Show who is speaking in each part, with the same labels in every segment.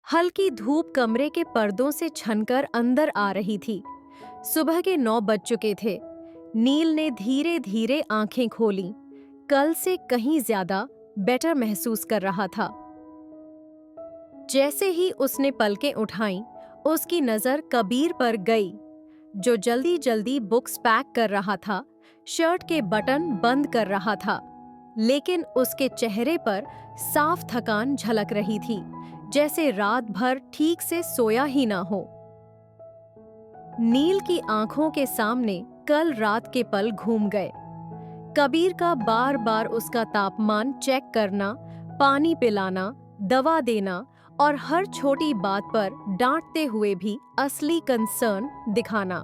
Speaker 1: हल्की धूप कमरे के पर्दों से छनकर अंदर आ रही थी। सुबह के 9 बज चुके थे। नील ने धीरे धीरे आंखें खोलीं। कल से कहीं ज्यादा बेटर महसूस कर रहा था। जैसे ही उसने पलकें उठाईं, उसकी नजर कबीर पर गई, जो जल्दी जल्दी बुक्स पैक कर रहा था, शर्ट के बटन बंद कर रहा था। लेकिन उसके चेहरे पर साफ थकान झलक रही थी, जैसे रात भर ठीक से सोया ही ना हो। नील की आंखों के सामने कल रात के पल घूम गए। कबीर का बार बार उसका तापमान चेक करना, पानी पिलाना, दवा देना और हर छोटी बात पर डांटते हुए भी असली कंसर्न दिखाना।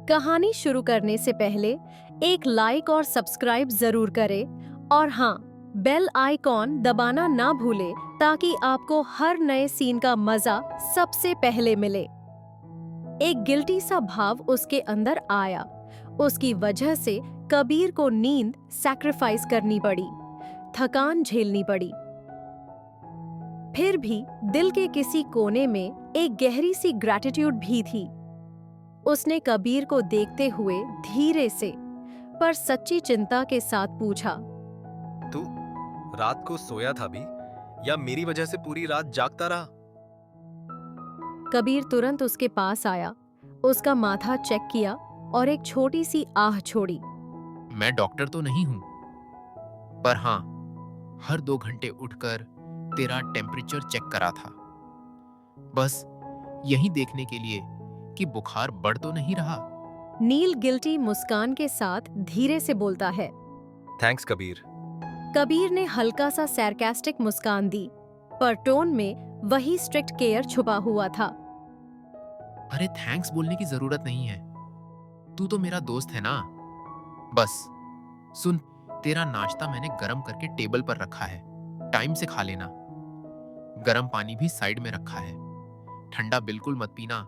Speaker 1: कहानी शुरू करने से पहले एक लाइक और सब्सक्राइब जरूर करें और हाँ, बेल आइकॉन दबाना ना भूले ताकि आपको हर नए सीन का मजा सबसे पहले मिले। एक गिल्टी सा भाव उसके अंदर आया। उसकी वजह से कबीर को नींद सैक्रिफाइस करनी पड़ी, थकान झेलनी पड़ी। फिर भी दिल के किसी कोने में एक गहरी सी ग्रैटिट्यूड भी थी। उसने कबीर को देखते हुए धीरे से पर सच्ची चिंता के साथ पूछा,
Speaker 2: तू रात को सोया था भी या मेरी वजह से पूरी रात जागता रहा?
Speaker 1: कबीर तुरंत उसके पास आया, उसका माथा चेक किया और एक छोटी सी आह छोड़ी।
Speaker 3: मैं डॉक्टर तो नहीं हूं, पर हाँ, हर 2 घंटे उठकर तेरा टेम्परेचर चेक करा था, बस यही देखने के लिए कि बुखार बढ़ तो नहीं रहा।
Speaker 1: नील गिल्टी मुस्कान के साथ धीरे से बोलता है।
Speaker 2: थैंक्स कबीर।
Speaker 1: कबीर ने हल्का सा सैरकास्टिक मुस्कान दी, पर टोन में वही स्ट्रिक्ट केयर छुपा हुआ था।
Speaker 3: अरे थैंक्स बोलने की जरूरत नहीं है, तू तो मेरा दोस्त है ना। बस सुन, तेरा नाश्ता मैंने गरम करके टेबल पर रखा है, टाइम से खा लेना। गरम पानी भी साइड में रखा है, ठंडा बिल्कुल मत पीना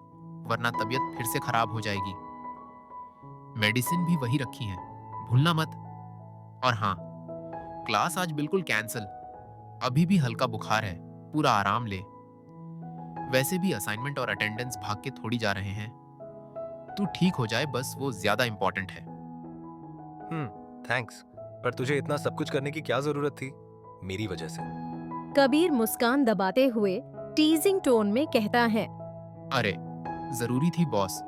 Speaker 3: वरना तबीयत फिर से खराब हो जाएगी। मेडिसिन भी वही रखी है, भूलना मत। और हाँ, क्लास आज बिल्कुल कैंसिल, अभी भी हल्का बुखार है, पूरा आराम ले। वैसे भी असाइनमेंट और अटेंडेंस भाग के थोड़ी जा रहे हैं, तू ठीक हो जाए बस, वो ज्यादा इंपॉर्टेंट है।
Speaker 2: थैंक्स, पर तुझे इतना सब कुछ करने की क्या जरूरत थी मेरी वजह से?
Speaker 1: कबीर मुस्कान दबाते हुए टीजिंग टोन में कहता है,
Speaker 3: अरे जरूरी थी बॉस,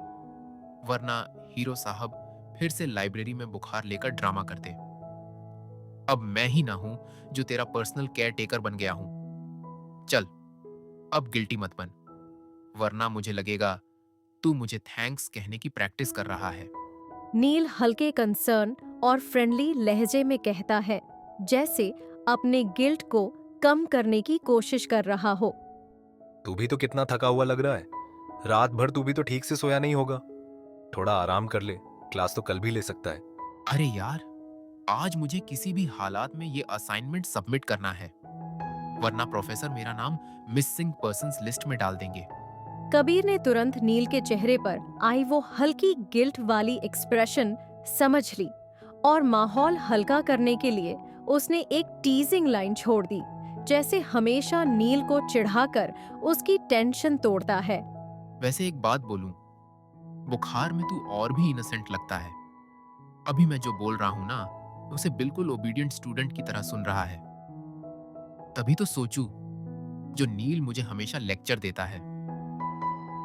Speaker 3: वरना हीरो साहब फिर से लाइब्रेरी में बुखार लेकर ड्रामा करते। अब मैं ही ना हूं जो तेरा पर्सनल केयर टेकर बन गया हूं। चल अब गिल्टी मत बन, वरना मुझे लगेगा तू मुझे थैंक्स कहने की प्रैक्टिस कर रहा है।
Speaker 1: नील हल्के कंसर्न और फ्रेंडली लहजे में कहता है, जैसे अपने गिल्ट को कम करने की कोशिश कर रहा हो।
Speaker 2: तू भी तो कितना थका हुआ लग रहा है। रात भर तू भी तो ठीक से सोया नहीं होगा। थोड़ा आराम कर ले, क्लास तो कल भी ले सकता है।
Speaker 3: अरे यार, आज मुझे किसी भी हालात में ये असाइनमेंट सबमिट करना है, वरना प्रोफेसर मेरा नाम मिसिंग पर्सन्स लिस्ट में डाल देंगे।
Speaker 1: कबीर ने तुरंत नील के चेहरे पर आई वो हल्की गिल्ट वाली एक्सप्रेशन समझ ली और माहौल हल्का करने के लिए उसने एक टीजिंग लाइन छोड़ दी, जैसे हमेशा नील को चिढ़ाकर उसकी टेंशन तोड़ता है।
Speaker 3: वैसे एक बात बोलूं, बुखार में तू और भी इनोसेंट लगता है। अभी मैं जो बोल रहा हूं ना, उसे बिल्कुल ओबीडिएंट स्टूडेंट की तरह सुन रहा है। तभी तो सोचूं, जो नील मुझे हमेशा लेक्चर देता है,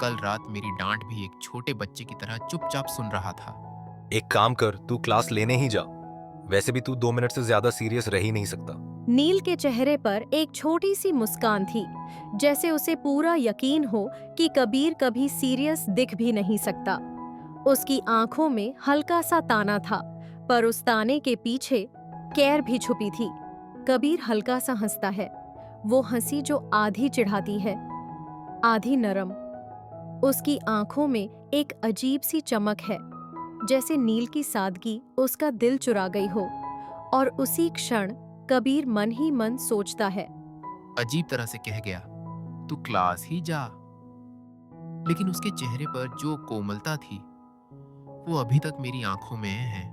Speaker 3: कल रात मेरी डांट भी एक छोटे बच्चे की तरह चुपचाप सुन रहा था।
Speaker 2: एक काम कर, तू क्लास लेने ही जा। वैसे भी तू 2 मिनट से ज्यादा सीरियस रह ही नहीं सकता।
Speaker 1: नील के चेहरे पर एक छोटी सी मुस्कान थी, जैसे उसे पूरा यकीन हो कि कबीर कभी सीरियस दिख भी नहीं सकता। उसकी आंखों में हल्का सा ताना था, पर उस ताने के पीछे केयर भी छुपी थी। कबीर हल्का सा हंसता है, वो हंसी जो आधी चिढ़ाती है, आधी नरम। उसकी आंखों में एक अजीब सी चमक है, जैसे नील की सादगी उसका दिल चुरा गई हो। और उसी क्षण कबीर मन ही मन सोचता है,
Speaker 3: अजीब तरह से कह गया, तू क्लास ही जा। लेकिन उसके चेहरे पर जो कोमलता थी, वो अभी तक मेरी आंखों में है।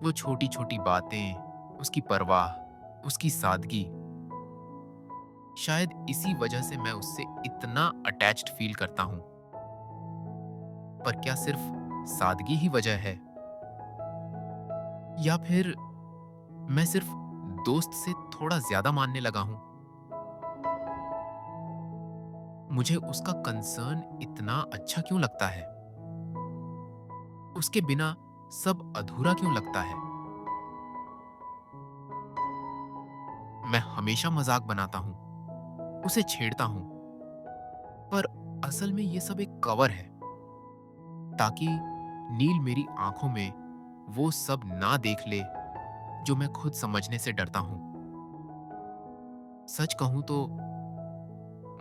Speaker 3: वो छोटी छोटी बातें, उसकी परवाह, उसकी सादगी। शायद इसी वजह से मैं उससे इतना अटैच्ड फील करता हूं। पर क्या सिर्फ सादगी ही वजह है, या फिर मैं सिर्फ दोस्त से थोड़ा ज्यादा मानने लगा हूं? मुझे उसका कंसर्न इतना अच्छा क्यों लगता है? उसके बिना सब अधूरा क्यों लगता है? मैं हमेशा मजाक बनाता हूं, उसे छेड़ता हूं, पर असल में ये सब एक कवर है, ताकि नील मेरी आंखों में वो सब ना देख ले जो मैं खुद समझने से डरता हूं। सच कहूं तो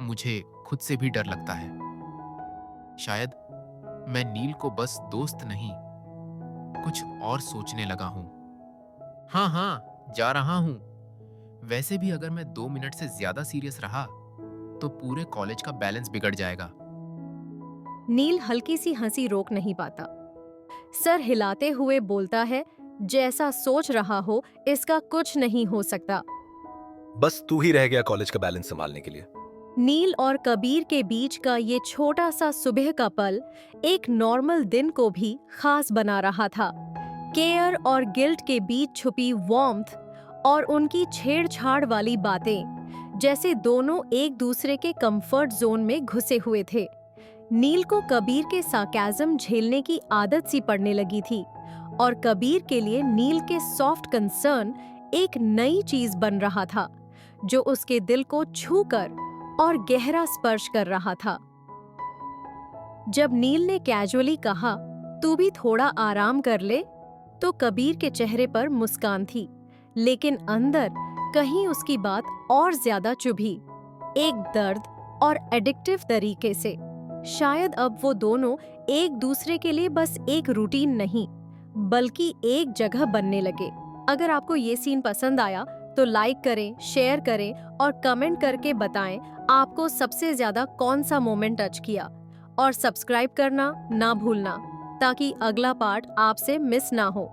Speaker 3: मुझे खुद से भी डर लगता है। शायद मैं नील को बस दोस्त नहीं, कुछ और सोचने लगा हूं। हाँ हाँ, जा रहा हूं। वैसे भी अगर मैं 2 मिनट से ज्यादा सीरियस रहा तो पूरे कॉलेज का बैलेंस बिगड़ जाएगा।
Speaker 1: नील हल्की सी हंसी रोक नहीं पाता। सर हिलाते हुए बोलता है, जैसा सोच रहा हो इसका कुछ नहीं हो सकता।
Speaker 2: बस तू ही रह गया कॉलेज का बैलेंस संभालने के लिए।
Speaker 1: नील और कबीर के बीच का ये छोटा सा सुबह का पल एक नॉर्मल दिन को भी खास बना रहा था। केयर और गिल्ट के बीच छुपी वार्मथ और उनकी छेड़छाड़ वाली बातें, जैसे दोनों एक दूसरे के कंफर्ट जोन में घुसे हुए थे। नील को कबीर के सार्केज्म झेलने की आदत सी पड़ने लगी थी, और कबीर के लिए नील के सॉफ्ट कंसर्न एक नई चीज बन रहा था, जो उसके दिल को छूकर और गहरा स्पर्श कर रहा था। जब नील ने कैजुअली कहा, तू भी थोड़ा आराम कर ले, तो कबीर के चेहरे पर मुस्कान थी, लेकिन अंदर कहीं उसकी बात और ज्यादा चुभी, एक दर्द और एडिक्टिव तरीके से। शायद अब वो दोनों एक दूसरे के लिए बस एक रूटीन नहीं, बल्कि एक जगह बनने लगे। अगर आपको ये सीन पसंद आया तो लाइक करें, शेयर करें और कमेंट करके बताएं आपको सबसे ज्यादा कौन सा मोमेंट टच किया, और सब्सक्राइब करना ना भूलना ताकि अगला पार्ट आपसे मिस ना हो।